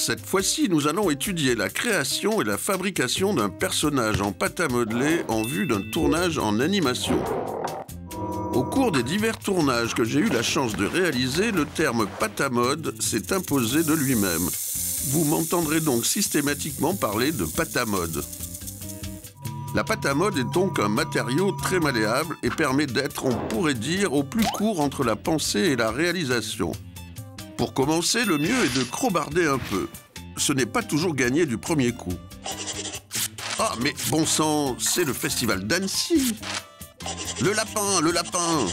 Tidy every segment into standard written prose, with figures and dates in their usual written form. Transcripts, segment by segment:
Cette fois-ci, nous allons étudier la création et la fabrication d'un personnage en pâte à modeler en vue d'un tournage en animation. Au cours des divers tournages que j'ai eu la chance de réaliser, le terme pâte à mode s'est imposé de lui-même. Vous m'entendrez donc systématiquement parler de pâte à mode. La pâte à mode est donc un matériau très malléable et permet d'être, on pourrait dire, au plus court entre la pensée et la réalisation. Pour commencer, le mieux est de crobarder un peu. Ce n'est pas toujours gagné du premier coup. Ah, mais bon sang, c'est le festival d'Annecy! Le lapin, le lapin!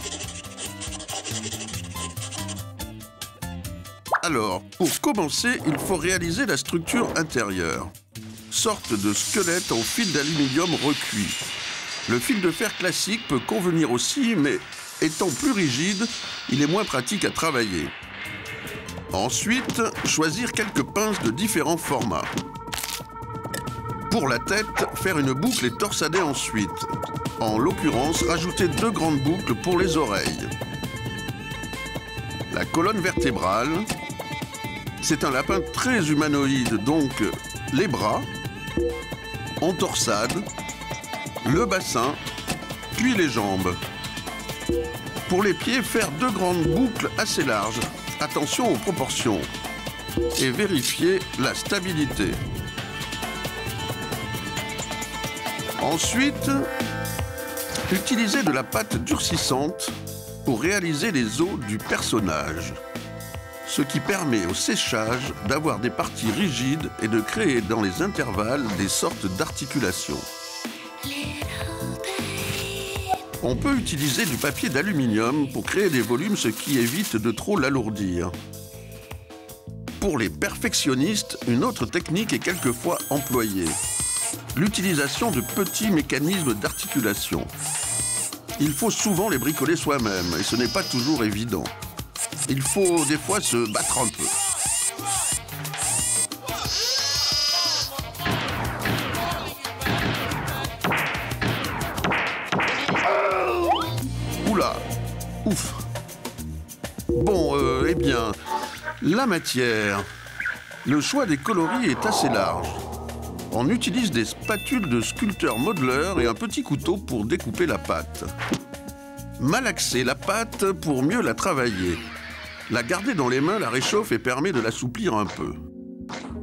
Alors, pour commencer, il faut réaliser la structure intérieure. Sorte de squelette en fil d'aluminium recuit. Le fil de fer classique peut convenir aussi, mais étant plus rigide, il est moins pratique à travailler. Ensuite, choisir quelques pinces de différents formats. Pour la tête, faire une boucle et torsader ensuite. En l'occurrence, rajouter 2 grandes boucles pour les oreilles. La colonne vertébrale, c'est un lapin très humanoïde, donc les bras, en torsade, le bassin, puis les jambes. Pour les pieds, faire 2 grandes boucles assez larges. Attention aux proportions. Et vérifier la stabilité. Ensuite, utilisez de la pâte durcissante pour réaliser les os du personnage. Ce qui permet au séchage d'avoir des parties rigides et de créer dans les intervalles des sortes d'articulations. On peut utiliser du papier d'aluminium pour créer des volumes, ce qui évite de trop l'alourdir. Pour les perfectionnistes, une autre technique est quelquefois employée. L'utilisation de petits mécanismes d'articulation. Il faut souvent les bricoler soi-même, et ce n'est pas toujours évident. Il faut des fois se battre un peu. Oula, ouf. Bon, eh bien, la matière. Le choix des coloris est assez large. On utilise des spatules de sculpteur modeleur et un petit couteau pour découper la pâte. Malaxer la pâte pour mieux la travailler. La garder dans les mains la réchauffe et permet de l'assouplir un peu.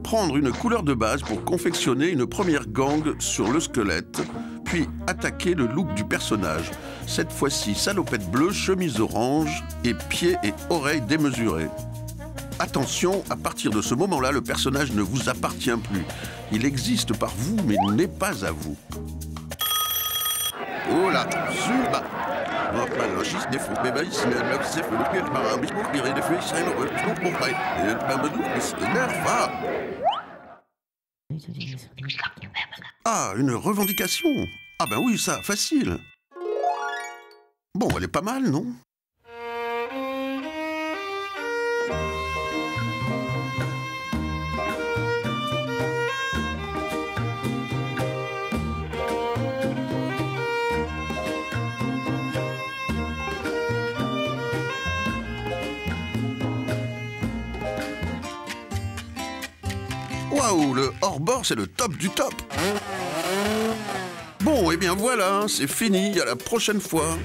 Prendre une couleur de base pour confectionner une première gangue sur le squelette, puis attaquer le look du personnage. Cette fois-ci, salopette bleue, chemise orange et pieds et oreilles démesurés. Attention, à partir de ce moment-là, le personnage ne vous appartient plus. Il existe par vous, mais n'est pas à vous. Oh là, suba. Ah, une revendication. Ah ben oui, ça, facile. Bon, elle est pas mal, non? Waouh, le hors-bord, c'est le top du top. Bon, et bien voilà, c'est fini, à la prochaine fois.